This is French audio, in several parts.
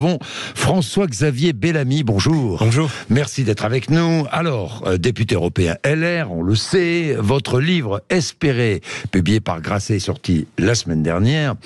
Bon, François-Xavier Bellamy, bonjour. Bonjour. Merci d'être avec nous. Alors, député européen LR, on le sait, votre livre Espérer, publié par Grasset, est sorti la semaine dernière.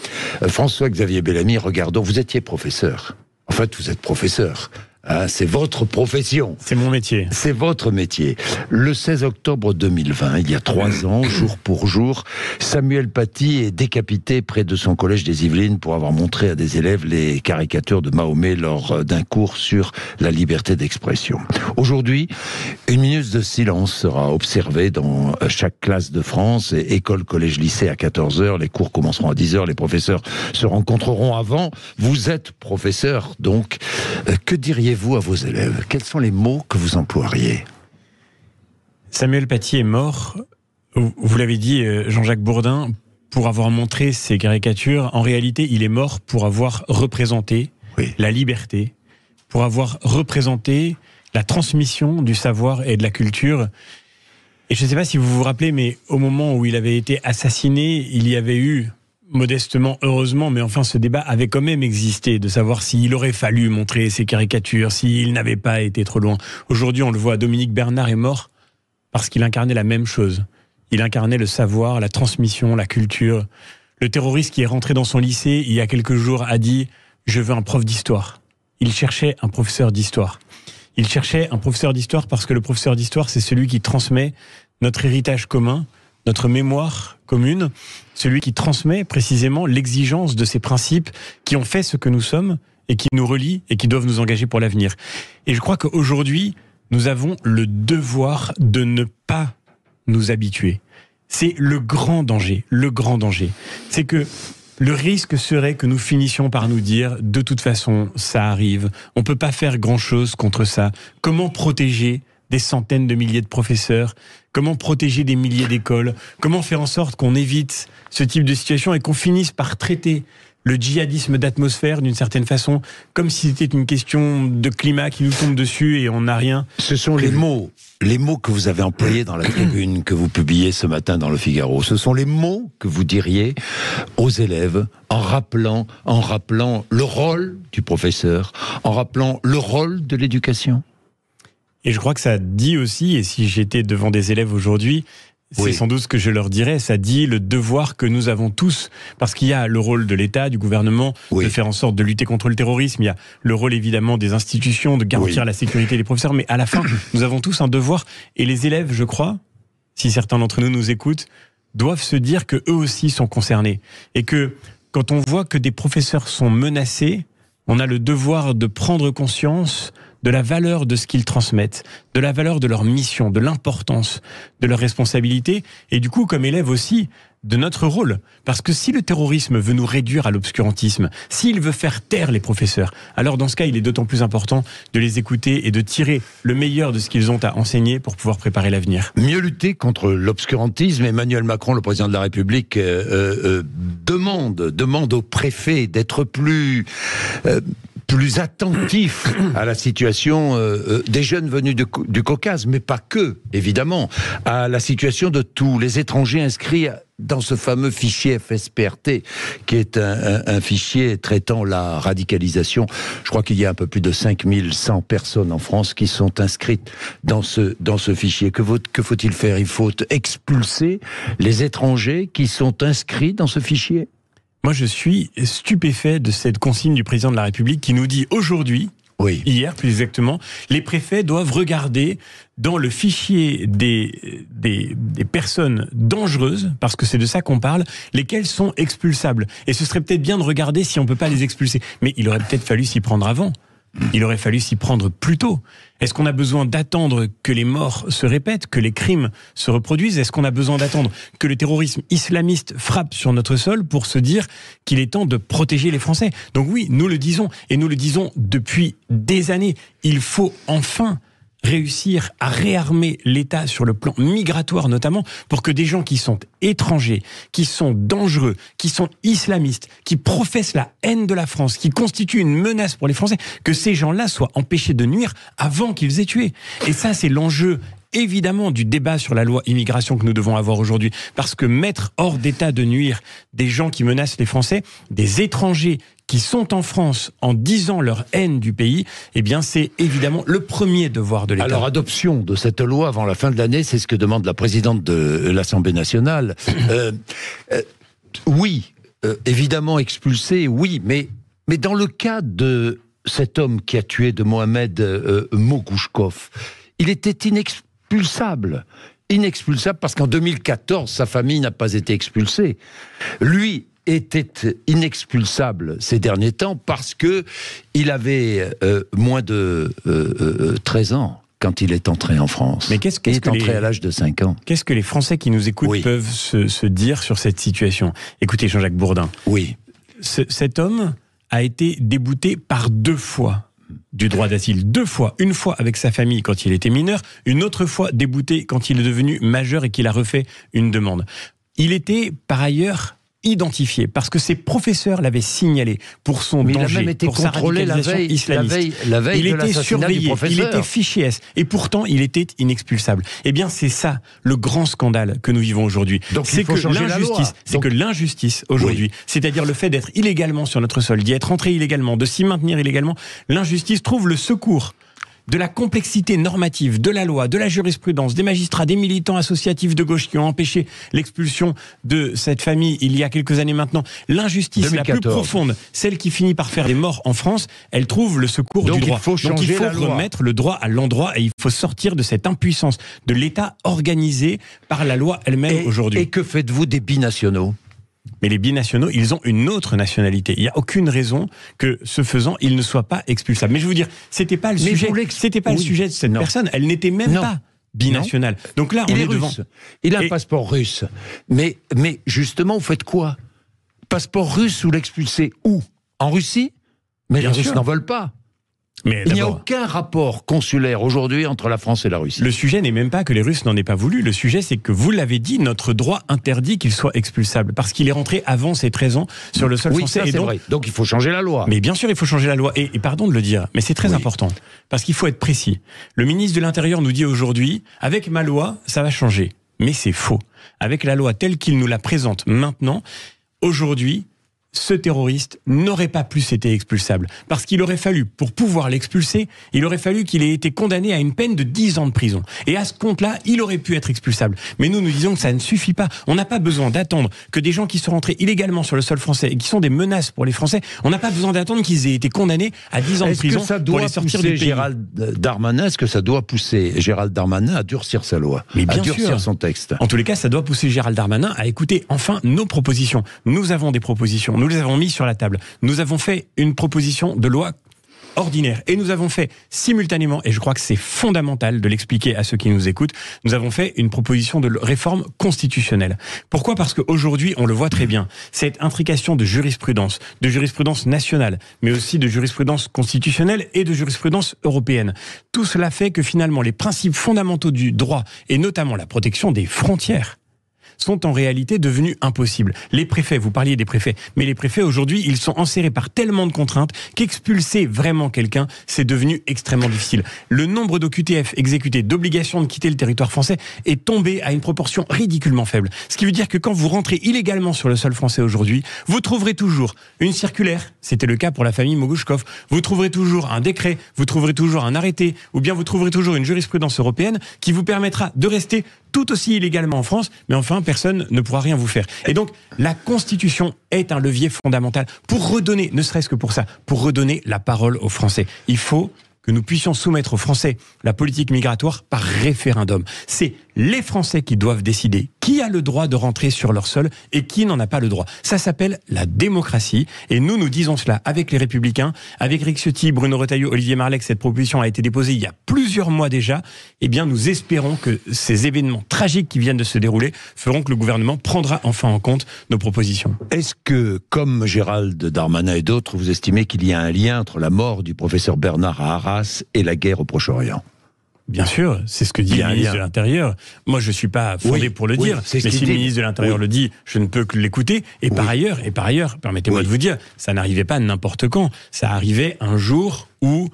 François-Xavier Bellamy, regardons, vous étiez professeur. En fait, vous êtes professeur. Hein, c'est votre profession. C'est mon métier. C'est votre métier. Le 16 octobre 2020, il y a 3 ans, jour pour jour, Samuel Paty est décapité près de son collège des Yvelines pour avoir montré à des élèves les caricatures de Mahomet lors d'un cours sur la liberté d'expression. Aujourd'hui, une minute de silence sera observée dans chaque classe de France, et école, collège, lycée à 14h. Les cours commenceront à 10h. Les professeurs se rencontreront avant. Vous êtes professeur, donc. Que diriez-vous à vos élèves? Quels sont les mots que vous emploieriez? Samuel Paty est mort, vous l'avez dit, Jean-Jacques Bourdin, pour avoir montré ces caricatures. En réalité, il est mort pour avoir représenté la liberté, pour avoir représenté la transmission du savoir et de la culture. Et je ne sais pas si vous vous rappelez, mais au moment où il avait été assassiné, il y avait eu, modestement, heureusement, mais enfin ce débat avait quand même existé, de savoir s'il aurait fallu montrer ces caricatures, s'il n'avait pas été trop loin. Aujourd'hui, on le voit, Dominique Bernard est mort parce qu'il incarnait la même chose. Il incarnait le savoir, la transmission, la culture. Le terroriste qui est rentré dans son lycée il y a quelques jours a dit « Je veux un prof d'histoire ». Il cherchait un professeur d'histoire. Il cherchait un professeur d'histoire parce que le professeur d'histoire, c'est celui qui transmet notre héritage commun, notre mémoire commune, celui qui transmet précisément l'exigence de ces principes qui ont fait ce que nous sommes et qui nous relient et qui doivent nous engager pour l'avenir. Et je crois qu'aujourd'hui, nous avons le devoir de ne pas nous habituer. C'est le grand danger, le grand danger. C'est que le risque serait que nous finissions par nous dire « de toute façon, ça arrive, on ne peut pas faire grand-chose contre ça ». Comment protéger des centaines de milliers de professeurs? Comment protéger des milliers d'écoles? Comment faire en sorte qu'on évite ce type de situation et qu'on finisse par traiter le djihadisme d'atmosphère d'une certaine façon, comme si c'était une question de climat qui nous tombe dessus et on n'a rien? Ce sont les mots que vous avez employés dans la tribune que vous publiez ce matin dans Le Figaro. Ce sont les mots que vous diriez aux élèves en rappelant le rôle du professeur, en rappelant le rôle de l'éducation. Et je crois que ça dit aussi, et si j'étais devant des élèves aujourd'hui, c'est sans doute ce que je leur dirais, ça dit le devoir que nous avons tous, parce qu'il y a le rôle de l'État, du gouvernement, de faire en sorte de lutter contre le terrorisme, il y a le rôle évidemment des institutions, de garantir la sécurité des professeurs, mais à la fin, nous avons tous un devoir, et les élèves, je crois, si certains d'entre nous nous écoutent, doivent se dire que eux aussi sont concernés, et que quand on voit que des professeurs sont menacés, on a le devoir de prendre conscience de la valeur de ce qu'ils transmettent, de la valeur de leur mission, de l'importance de leur responsabilité, et du coup, comme élève aussi, de notre rôle. Parce que si le terrorisme veut nous réduire à l'obscurantisme, s'il veut faire taire les professeurs, alors dans ce cas, il est d'autant plus important de les écouter et de tirer le meilleur de ce qu'ils ont à enseigner pour pouvoir préparer l'avenir. Mieux lutter contre l'obscurantisme. Emmanuel Macron, le président de la République, demande aux préfets d'être plus attentif à la situation des jeunes venus du Caucase, mais pas que, évidemment, à la situation de tous les étrangers inscrits dans ce fameux fichier FSPRT, qui est un fichier traitant la radicalisation. Je crois qu'il y a un peu plus de 5100 personnes en France qui sont inscrites dans ce fichier. Que faut-il faire? Il faut expulser les étrangers qui sont inscrits dans ce fichier? Moi, je suis stupéfait de cette consigne du président de la République qui nous dit aujourd'hui, hier plus exactement, les préfets doivent regarder dans le fichier des personnes dangereuses, parce que c'est de ça qu'on parle, lesquelles sont expulsables. Et ce serait peut-être bien de regarder si on ne peut pas les expulser. Mais il aurait peut-être fallu s'y prendre avant. Il aurait fallu s'y prendre plus tôt. Est-ce qu'on a besoin d'attendre que les morts se répètent, que les crimes se reproduisent? Est-ce qu'on a besoin d'attendre que le terrorisme islamiste frappe sur notre sol pour se dire qu'il est temps de protéger les Français? Donc oui, nous le disons, et nous le disons depuis des années. Il faut enfin réussir à réarmer l'État sur le plan migratoire notamment, pour que des gens qui sont étrangers, qui sont dangereux, qui sont islamistes, qui professent la haine de la France, qui constituent une menace pour les Français, que ces gens-là soient empêchés de nuire avant qu'ils aient tué. Et ça, c'est l'enjeu évidemment du débat sur la loi immigration que nous devons avoir aujourd'hui. Parce que mettre hors d'état de nuire des gens qui menacent les Français, des étrangers qui sont en France en disant leur haine du pays, eh bien c'est évidemment le premier devoir de l'État. Alors, adoption de cette loi avant la fin de l'année, c'est ce que demande la présidente de l'Assemblée nationale. Oui, évidemment expulsé, oui, mais dans le cas de cet homme qui a tué de Mohamed Mogouchkov, il était inexpulsable parce qu'en 2014, sa famille n'a pas été expulsée. Lui était inexpulsable ces derniers temps parce que il avait moins de 13 ans quand il est entré en France. Mais il est entré à l'âge de 5 ans. Qu'est-ce que les Français qui nous écoutent peuvent se dire sur cette situation ? Écoutez, Jean-Jacques Bourdin. Oui. Cet homme a été débouté par 2 fois du droit d'asile. 2 fois. Une fois avec sa famille quand il était mineur, une autre fois débouté quand il est devenu majeur et qu'il a refait une demande. Il était par ailleurs identifié parce que ses professeurs l'avaient signalé pour son danger, il a même été pour sa radicalisation islamiste. La veille il était surveillé, il était fiché S et pourtant il était inexpulsable. Eh bien c'est ça le grand scandale que nous vivons aujourd'hui. C'est que l'injustice aujourd'hui, c'est-à-dire le fait d'être illégalement sur notre sol, d'y être entré illégalement, de s'y maintenir illégalement, l'injustice trouve le secours de la complexité normative, de la loi, de la jurisprudence, des magistrats, des militants associatifs de gauche qui ont empêché l'expulsion de cette famille il y a quelques années maintenant. L'injustice 2014. La plus profonde, celle qui finit par faire des morts en France, elle trouve le secours du droit. Donc il faut remettre le droit à l'endroit et il faut sortir de cette impuissance de l'État organisé par la loi elle-même aujourd'hui. Et que faites-vous des binationaux ? Mais les binationaux, ils ont une autre nationalité. Il n'y a aucune raison que, ce faisant, ils ne soient pas expulsables. Mais je veux dire, c'était pas le sujet. C'était pas le sujet de cette personne. Elle n'était même pas binationale. Donc là, on est devant. Il a un passeport russe. Mais justement, vous faites quoi ? Passeport russe, vous l'expulsez où ? En Russie ? Mais les Russes n'en veulent pas. Mais il n'y a aucun rapport consulaire aujourd'hui entre la France et la Russie. Le sujet n'est même pas que les Russes n'en aient pas voulu. Le sujet, c'est que vous l'avez dit, notre droit interdit qu'il soit expulsable. Parce qu'il est rentré avant ses 13 ans sur le sol français. Ça, c'est vrai. Donc il faut changer la loi. Mais bien sûr, il faut changer la loi. Et pardon de le dire, mais c'est très important. Parce qu'il faut être précis. Le ministre de l'Intérieur nous dit aujourd'hui, avec ma loi, ça va changer. Mais c'est faux. Avec la loi telle qu'il nous la présente maintenant, aujourd'hui, ce terroriste n'aurait pas plus été expulsable. Parce qu'il aurait fallu, pour pouvoir l'expulser, il aurait fallu qu'il ait été condamné à une peine de 10 ans de prison. Et à ce compte-là, il aurait pu être expulsable. Mais nous disons que ça ne suffit pas. On n'a pas besoin d'attendre que des gens qui sont rentrés illégalement sur le sol français et qui sont des menaces pour les Français, on n'a pas besoin d'attendre qu'ils aient été condamnés à 10 ans de prison pour les sortir du pays. Est-ce que ça doit pousser Gérald Darmanin à durcir sa loi, à durcir son texte ? En tous les cas, ça doit pousser Gérald Darmanin à écouter enfin nos propositions. Nous avons des propositions. Nous les avons mis sur la table. Nous avons fait une proposition de loi ordinaire. Et nous avons fait simultanément, et je crois que c'est fondamental de l'expliquer à ceux qui nous écoutent, nous avons fait une proposition de réforme constitutionnelle. Pourquoi ? Parce qu'aujourd'hui, on le voit très bien, cette intrication de jurisprudence nationale, mais aussi de jurisprudence constitutionnelle et de jurisprudence européenne. Tout cela fait que finalement, les principes fondamentaux du droit, et notamment la protection des frontières, sont en réalité devenus impossibles. Les préfets, vous parliez des préfets, mais les préfets aujourd'hui, ils sont enserrés par tellement de contraintes qu'expulser vraiment quelqu'un, c'est devenu extrêmement difficile. Le nombre d'OQTF exécutés, d'obligations de quitter le territoire français est tombé à une proportion ridiculement faible. Ce qui veut dire que quand vous rentrez illégalement sur le sol français aujourd'hui, vous trouverez toujours une circulaire, c'était le cas pour la famille Mogouchkov, vous trouverez toujours un décret, vous trouverez toujours un arrêté, ou bien vous trouverez toujours une jurisprudence européenne qui vous permettra de rester tout aussi illégalement en France, mais enfin, personne ne pourra rien vous faire. Et donc, la Constitution est un levier fondamental pour redonner, ne serait-ce que pour ça, pour redonner la parole aux Français. Il faut que nous puissions soumettre aux Français la politique migratoire par référendum. C'est les Français qui doivent décider qui a le droit de rentrer sur leur sol et qui n'en a pas le droit. Ça s'appelle la démocratie et nous disons cela avec les Républicains, avec Éric Ciotti, Bruno Retailleau, Olivier Marleix. Cette proposition a été déposée il y a plusieurs mois déjà. Eh bien, nous espérons que ces événements tragiques qui viennent de se dérouler feront que le gouvernement prendra enfin en compte nos propositions. Est-ce que, comme Gérald Darmanin et d'autres, vous estimez qu'il y a un lien entre la mort du professeur Bernard à Arras et la guerre au Proche-Orient ? Bien sûr, c'est ce que dit le ministre de l'Intérieur. Moi, je ne suis pas fondé pour le dire, mais si le ministre de l'Intérieur le dit, je ne peux que l'écouter. Et par ailleurs, permettez-moi de vous dire, ça n'arrivait pas n'importe quand. Ça arrivait un jour où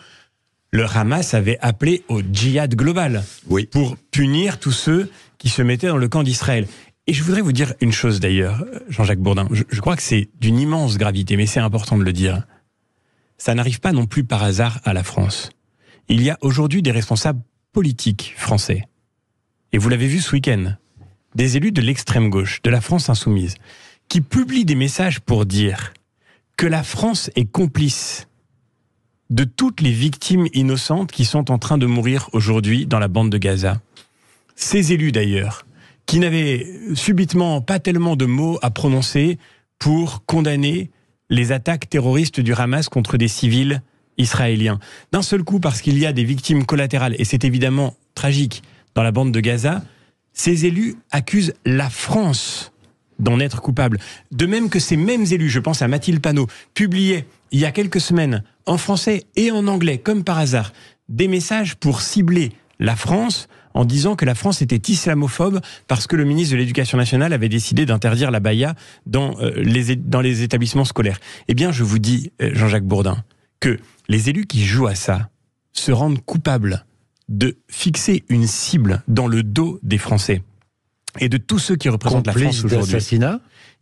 le Hamas avait appelé au djihad global pour punir tous ceux qui se mettaient dans le camp d'Israël. Et je voudrais vous dire une chose d'ailleurs, Jean-Jacques Bourdin. Je crois que c'est d'une immense gravité, mais c'est important de le dire. Ça n'arrive pas non plus par hasard à la France. Il y a aujourd'hui des responsables politiques français. Et vous l'avez vu ce week-end. Des élus de l'extrême gauche, de la France insoumise, qui publient des messages pour dire que la France est complice de toutes les victimes innocentes qui sont en train de mourir aujourd'hui dans la bande de Gaza. Ces élus d'ailleurs, qui n'avaient subitement pas tellement de mots à prononcer pour condamner les attaques terroristes du Hamas contre des civils israéliens. D'un seul coup, parce qu'il y a des victimes collatérales, et c'est évidemment tragique, dans la bande de Gaza, ces élus accusent la France d'en être coupable. De même que ces mêmes élus, je pense à Mathilde Panot, publiaient il y a quelques semaines, en français et en anglais, comme par hasard, des messages pour cibler la France en disant que la France était islamophobe parce que le ministre de l'Éducation nationale avait décidé d'interdire la baya dans les établissements scolaires. Eh bien, je vous dis, Jean-Jacques Bourdin, que les élus qui jouent à ça se rendent coupables de fixer une cible dans le dos des Français et de tous ceux qui représentent la France aujourd'hui.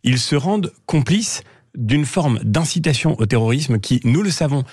Ils se rendent complices d'une forme d'incitation au terrorisme qui, nous le savons,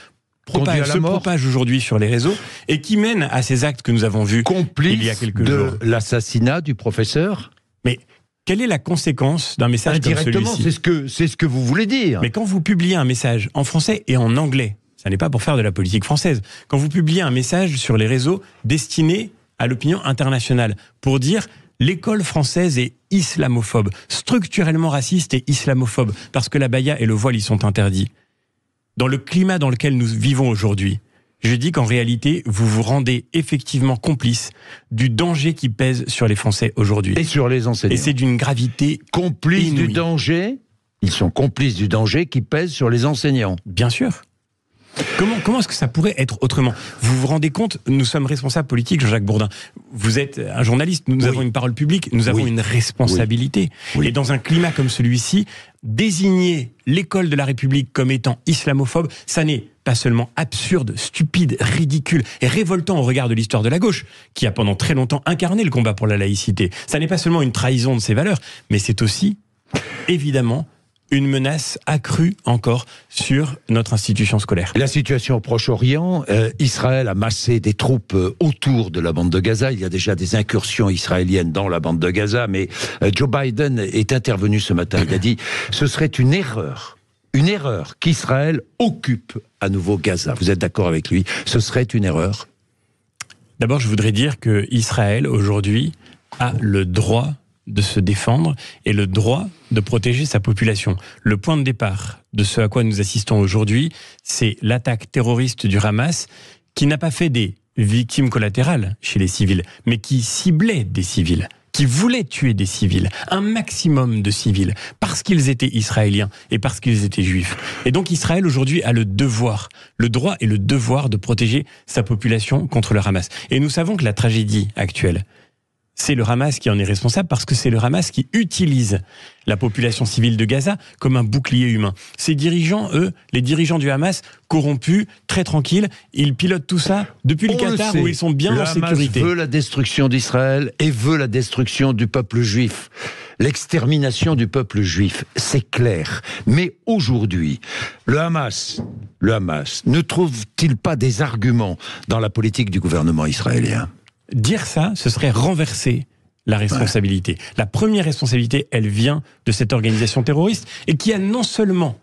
se propage aujourd'hui sur les réseaux et qui mène à ces actes que nous avons vus il y a quelques jours. De l'assassinat du professeur. Mais quelle est la conséquence d'un message comme celui-ci ? C'est ce que vous voulez dire. Mais quand vous publiez un message en français et en anglais, ça n'est pas pour faire de la politique française, quand vous publiez un message sur les réseaux destiné à l'opinion internationale pour dire l'école française est islamophobe, structurellement raciste et islamophobe, parce que la baya et le voile y sont interdits. Dans le climat dans lequel nous vivons aujourd'hui, je dis qu'en réalité, vous vous rendez effectivement complice du danger qui pèse sur les Français aujourd'hui. Et sur les enseignants. Et c'est d'une gravité complices inouïe. Du danger. Ils sont complices du danger qui pèse sur les enseignants. Bien sûr. Comment est-ce que ça pourrait être autrement ? Vous vous rendez compte, nous sommes responsables politiques, Jean-Jacques Bourdin. Vous êtes un journaliste, nous avons une parole publique, nous avons une responsabilité. Oui. Et dans un climat comme celui-ci, désigner l'école de la République comme étant islamophobe, ça n'est pas seulement absurde, stupide, ridicule et révoltant au regard de l'histoire de la gauche, qui a pendant très longtemps incarné le combat pour la laïcité. Ça n'est pas seulement une trahison de ses valeurs, mais c'est aussi, évidemment, une menace accrue encore sur notre institution scolaire. La situation au Proche-Orient, Israël a massé des troupes autour de la bande de Gaza. Il y a déjà des incursions israéliennes dans la bande de Gaza, mais Joe Biden est intervenu ce matin. Il a dit « Ce serait une erreur qu'Israël occupe à nouveau Gaza ». Vous êtes d'accord avec lui ? Ce serait une erreur ? D'abord, je voudrais dire que Israël, aujourd'hui, a le droit de se défendre et le droit de protéger sa population. Le point de départ de ce à quoi nous assistons aujourd'hui, c'est l'attaque terroriste du Hamas qui n'a pas fait des victimes collatérales chez les civils, mais qui ciblait des civils, qui voulait tuer des civils, un maximum de civils, parce qu'ils étaient israéliens et parce qu'ils étaient juifs. Et donc Israël aujourd'hui a le devoir, le droit et le devoir de protéger sa population contre le Hamas. Et nous savons que la tragédie actuelle, c'est le Hamas qui en est responsable parce que c'est le Hamas qui utilise la population civile de Gaza comme un bouclier humain. Ces dirigeants, eux, les dirigeants du Hamas, corrompus, très tranquilles, ils pilotent tout ça depuis le Qatar où ils sont bien en sécurité. Le Hamas veut la destruction d'Israël et veut la destruction du peuple juif. L'extermination du peuple juif, c'est clair. Mais aujourd'hui, le Hamas ne trouve-t-il pas des arguments dans la politique du gouvernement israélien ? Dire ça, ce serait renverser la responsabilité. Ouais. La première responsabilité, elle vient de cette organisation terroriste et qui a non seulement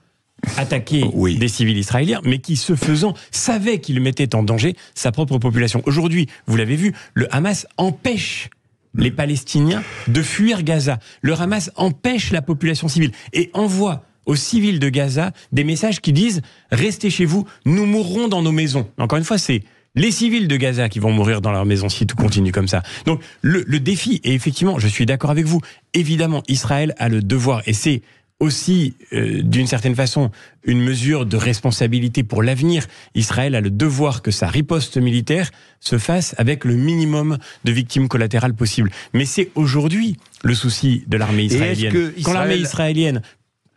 attaqué des civils israéliens, mais qui, ce faisant, savait qu'il mettait en danger sa propre population. Aujourd'hui, vous l'avez vu, le Hamas empêche les Palestiniens de fuir Gaza. Le Hamas empêche la population civile et envoie aux civils de Gaza des messages qui disent « Restez chez vous, nous mourrons dans nos maisons ». Encore une fois, c'est les civils de Gaza qui vont mourir dans leur maison si tout continue comme ça. Donc le défi, et effectivement, je suis d'accord avec vous, évidemment, Israël a le devoir, et c'est aussi, d'une certaine façon, une mesure de responsabilité pour l'avenir. Israël a le devoir que sa riposte militaire se fasse avec le minimum de victimes collatérales possible. Mais c'est aujourd'hui le souci de l'armée israélienne. Quand l'armée israélienne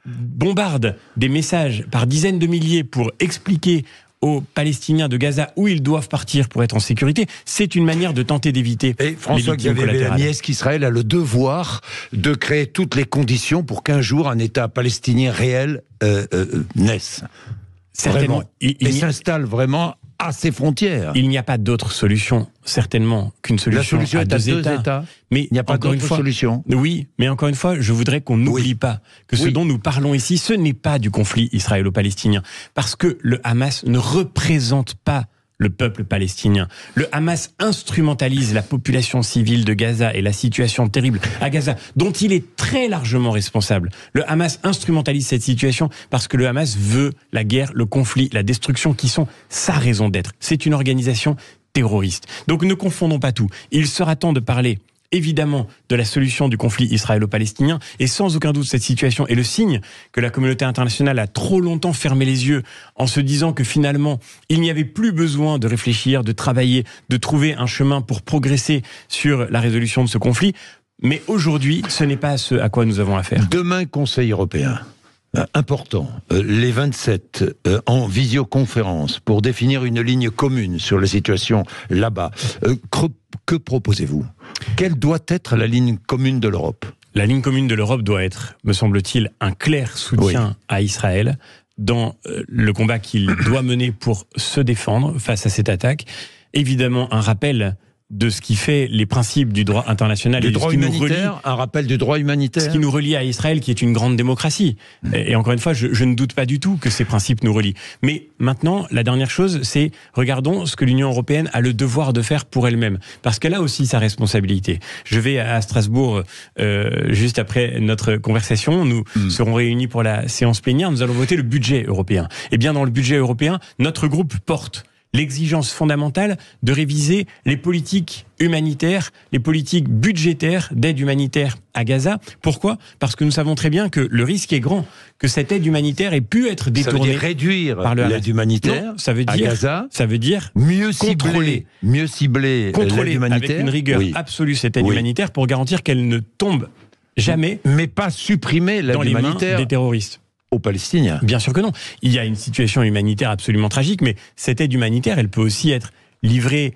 bombarde des messages par dizaines de milliers pour expliquer aux Palestiniens de Gaza où ils doivent partir pour être en sécurité, c'est une manière de tenter d'éviter les victimes collatérales. Est-ce qu'Israël a le devoir de créer toutes les conditions pour qu'un jour un État palestinien réel naisse? Certainement. Et s'installe vraiment à ses frontières. Il n'y a pas d'autre solution, certainement, qu'une solution à deux États. Mais il n'y a pas d'autre solution. Oui, mais encore une fois, je voudrais qu'on n'oublie pas que ce dont nous parlons ici, ce n'est pas du conflit israélo-palestinien. Parce que le Hamas ne représente pas le peuple palestinien. Le Hamas instrumentalise la population civile de Gaza et la situation terrible à Gaza, dont il est très largement responsable. Le Hamas instrumentalise cette situation parce que le Hamas veut la guerre, le conflit, la destruction qui sont sa raison d'être. C'est une organisation terroriste. Donc ne confondons pas tout. Il sera temps de parler évidemment de la solution du conflit israélo-palestinien, et sans aucun doute cette situation est le signe que la communauté internationale a trop longtemps fermé les yeux en se disant que finalement il n'y avait plus besoin de réfléchir, de travailler, de trouver un chemin pour progresser sur la résolution de ce conflit. Mais aujourd'hui, ce n'est pas ce à quoi nous avons affaire. Demain, Conseil européen. Important, les 27 en visioconférence pour définir une ligne commune sur la situation là-bas. Que proposez-vous ? Quelle doit être la ligne commune de l'Europe ? La ligne commune de l'Europe doit être, me semble-t-il, un clair soutien à Israël dans le combat qu'il doit mener pour se défendre face à cette attaque. Évidemment, un rappel de ce qui fait les principes du droit international et de ce qui nous relie, un rappel du droit humanitaire. Ce qui nous relie à Israël, qui est une grande démocratie. Et encore une fois, je ne doute pas du tout que ces principes nous relient. Mais maintenant, la dernière chose, c'est regardons ce que l'Union européenne a le devoir de faire pour elle-même. Parce qu'elle a aussi sa responsabilité. Je vais à Strasbourg juste après notre conversation. Nous serons réunis pour la séance plénière. Nous allons voter le budget européen. Et bien, dans le budget européen, notre groupe porte l'exigence fondamentale de réviser les politiques humanitaires, les politiques budgétaires d'aide humanitaire à Gaza. Pourquoi ? Parce que nous savons très bien que le risque est grand que cette aide humanitaire ait pu être détournée. Ça veut dire réduire l'aide humanitaire à Gaza. Ça veut dire mieux cibler l'aide humanitaire avec une rigueur absolue cette aide humanitaire pour garantir qu'elle ne tombe jamais, mais pas supprimer l'aide humanitaire dans les mains des terroristes. Aux Palestiniens. Bien sûr que non. Il y a une situation humanitaire absolument tragique, mais cette aide humanitaire, elle peut aussi être livrée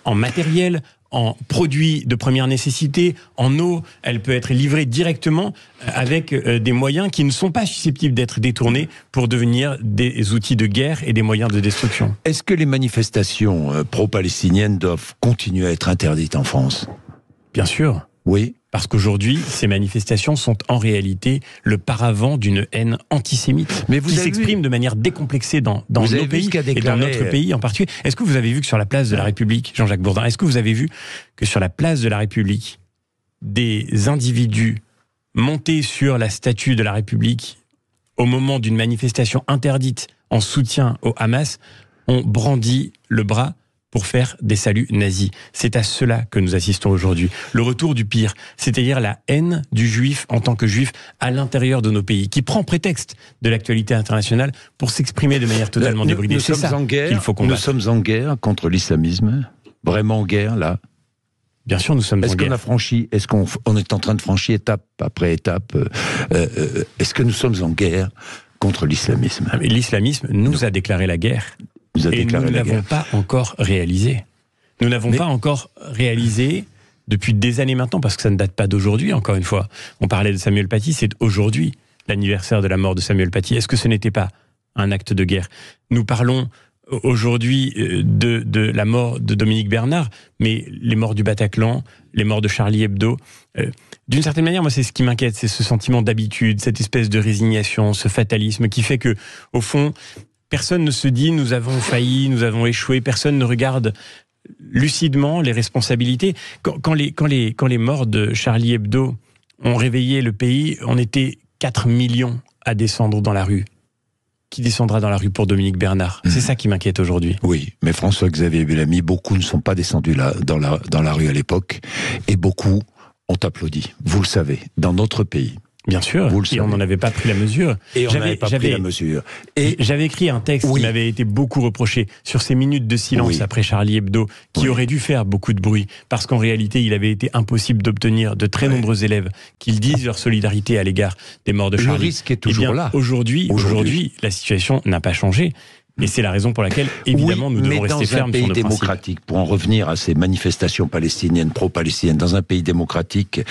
en matériel, en produits de première nécessité, en eau. Elle peut être livrée directement avec des moyens qui ne sont pas susceptibles d'être détournés pour devenir des outils de guerre et des moyens de destruction. Est-ce que les manifestations pro-palestiniennes doivent continuer à être interdites en France ? Bien sûr. Oui. Parce qu'aujourd'hui, ces manifestations sont en réalité le paravent d'une haine antisémite qui s'exprime de manière décomplexée dans nos pays et dans notre pays en particulier. Est-ce que vous avez vu que sur la place de la République, Jean-Jacques Bourdin, est-ce que vous avez vu que sur la place de la République, des individus montés sur la statue de la République au moment d'une manifestation interdite en soutien au Hamas ont brandi le bras pour faire des saluts nazis. C'est à cela que nous assistons aujourd'hui. Le retour du pire, c'est-à-dire la haine du juif en tant que juif à l'intérieur de nos pays, qui prend prétexte de l'actualité internationale pour s'exprimer de manière totalement débridée. C'est ça qu'il faut combattre. Nous sommes en guerre contre l'islamisme, vraiment en guerre là. Bien sûr, nous sommes en guerre. Est-ce qu'on est en train de franchir étape après étape est-ce que nous sommes en guerre contre l'islamisme ? L'islamisme nous a déclaré la guerre. Et nous ne l'avons pas encore réalisé. Nous n'avons pas encore réalisé depuis des années maintenant, parce que ça ne date pas d'aujourd'hui, encore une fois. On parlait de Samuel Paty, c'est aujourd'hui l'anniversaire de la mort de Samuel Paty. Est-ce que ce n'était pas un acte de guerre ? Nous parlons aujourd'hui de la mort de Dominique Bernard, mais les morts du Bataclan, les morts de Charlie Hebdo, d'une certaine manière, moi, c'est ce qui m'inquiète, c'est ce sentiment d'habitude, cette espèce de résignation, ce fatalisme qui fait que, au fond, personne ne se dit « nous avons failli, nous avons échoué », personne ne regarde lucidement les responsabilités. Quand les morts de Charlie Hebdo ont réveillé le pays, on était 4 millions à descendre dans la rue. Qui descendra dans la rue pour Dominique Bernard ? C'est ça qui m'inquiète aujourd'hui. Oui, mais François-Xavier Bellamy, beaucoup ne sont pas descendus dans la rue à l'époque, et beaucoup ont applaudi, vous le savez, dans notre pays. Bien sûr, et on n'en avait pas pris la mesure. Et on n'avait pas pris la mesure. Et j'avais écrit un texte qui m'avait été beaucoup reproché sur ces minutes de silence après Charlie Hebdo, qui aurait dû faire beaucoup de bruit, parce qu'en réalité, il avait été impossible d'obtenir de très nombreux élèves qu'ils disent leur solidarité à l'égard des morts de Charlie. Le risque est toujours là. Aujourd'hui, la situation n'a pas changé. Et c'est la raison pour laquelle, évidemment, nous devons rester fermes sur nos principes. Dans un pays démocratique, pour en revenir à ces manifestations palestiniennes, pro-palestiniennes, dans un pays démocratique,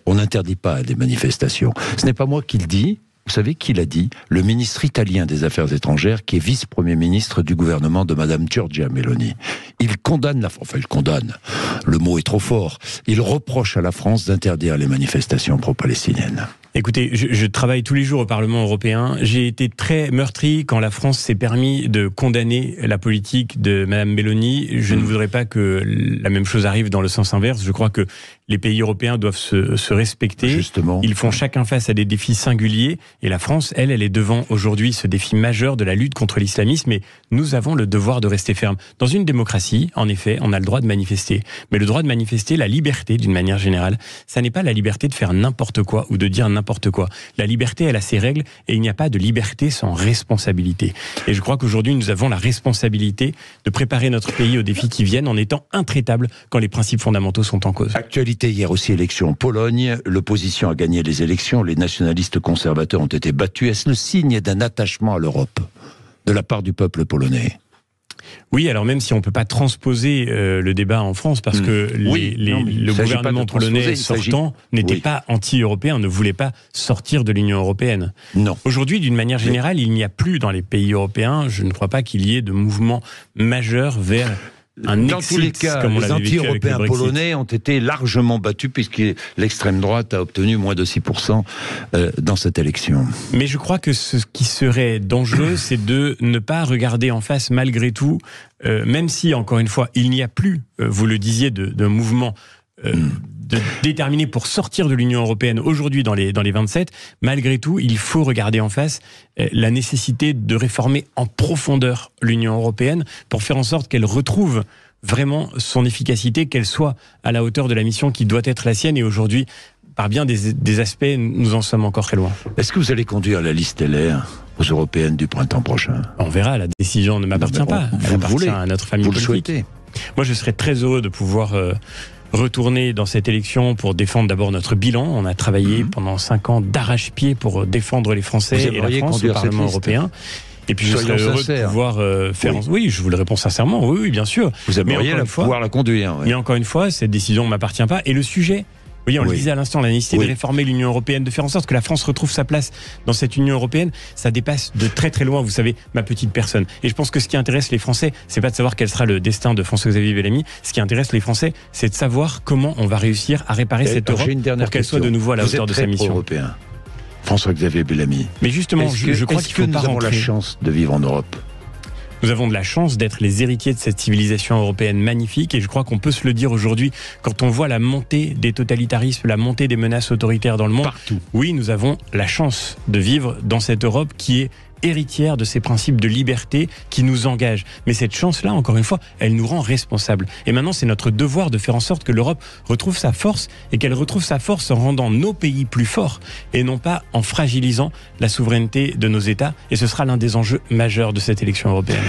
on n'interdit pas des manifestations. Ce n'est pas moi qui le dis. Vous savez qui l'a dit? Le ministre italien des Affaires étrangères, qui est vice-premier ministre du gouvernement de Madame Giorgia Meloni. Il condamne il condamne. Le mot est trop fort. Il reproche à la France d'interdire les manifestations pro-palestiniennes. Écoutez, je travaille tous les jours au Parlement européen. J'ai été très meurtri quand la France s'est permis de condamner la politique de Madame Meloni. Je ne voudrais pas que la même chose arrive dans le sens inverse. Je crois que les pays européens doivent se respecter. Justement. Ils font chacun face à des défis singuliers. Et la France, elle est devant aujourd'hui ce défi majeur de la lutte contre l'islamisme. Et nous avons le devoir de rester ferme. Dans une démocratie, en effet, on a le droit de manifester. Mais le droit de manifester, la liberté d'une manière générale, ça n'est pas la liberté de faire n'importe quoi ou de dire n'importe quoi. La liberté, elle a ses règles et il n'y a pas de liberté sans responsabilité. Et je crois qu'aujourd'hui, nous avons la responsabilité de préparer notre pays aux défis qui viennent en étant intraitables quand les principes fondamentaux sont en cause. Actualité hier aussi, élection en Pologne. L'opposition a gagné les élections. Les nationalistes conservateurs ont été battus. Est-ce le signe d'un attachement à l'Europe de la part du peuple polonais ? Oui, alors même si on ne peut pas transposer le débat en France, parce que le gouvernement polonais sortant n'était pas anti-européen, ne voulait pas sortir de l'Union européenne. Non. Aujourd'hui, d'une manière générale, il n'y a plus dans les pays européens, je ne crois pas qu'il y ait de mouvement majeur vers un exit, dans tous les cas, les anti-européens polonais ont été largement battus puisque l'extrême droite a obtenu moins de 6% dans cette élection. Mais je crois que ce qui serait dangereux, c'est de ne pas regarder en face malgré tout, même si, encore une fois, il n'y a plus, vous le disiez, de mouvement déterminé pour sortir de l'Union européenne aujourd'hui dans les 27, malgré tout, il faut regarder en face la nécessité de réformer en profondeur l'Union européenne pour faire en sorte qu'elle retrouve vraiment son efficacité, qu'elle soit à la hauteur de la mission qui doit être la sienne. Et aujourd'hui, par bien des aspects, nous en sommes encore très loin. Est-ce que vous allez conduire la liste LR aux européennes du printemps prochain? On verra, la décision ne m'appartient pas. Elle appartient à notre famille politique. Vous le souhaitez? Moi, je serais très heureux de pouvoir retourner dans cette élection pour défendre d'abord notre bilan. On a travaillé pendant 5 ans d'arrache-pied pour défendre les Français et la France au Parlement européen. Et puis je serais heureux de pouvoir faire... Oui, je vous le réponds sincèrement, oui, bien sûr. Vous aimeriez pouvoir la conduire. Mais encore une fois, cette décision ne m'appartient pas. Et le sujet... Vous voyez, on le disait à l'instant, la nécessité de réformer l'Union européenne, de faire en sorte que la France retrouve sa place dans cette Union européenne, ça dépasse de très très loin, vous savez, ma petite personne. Et je pense que ce qui intéresse les Français, c'est pas de savoir quel sera le destin de François-Xavier Bellamy. Ce qui intéresse les Français, c'est de savoir comment on va réussir à réparer cette Europe pour qu'elle soit de nouveau à la hauteur de sa mission. Européen. François-Xavier Bellamy. Mais justement, je crois qu'il faut pas rentrer. Nous avons la chance de vivre en Europe. Nous avons de la chance d'être les héritiers de cette civilisation européenne magnifique et je crois qu'on peut se le dire aujourd'hui quand on voit la montée des totalitarismes, la montée des menaces autoritaires dans le monde. Partout. Oui, nous avons la chance de vivre dans cette Europe qui est héritière de ces principes de liberté qui nous engagent. Mais cette chance-là, encore une fois, elle nous rend responsables. Et maintenant, c'est notre devoir de faire en sorte que l'Europe retrouve sa force et qu'elle retrouve sa force en rendant nos pays plus forts et non pas en fragilisant la souveraineté de nos États. Et ce sera l'un des enjeux majeurs de cette élection européenne.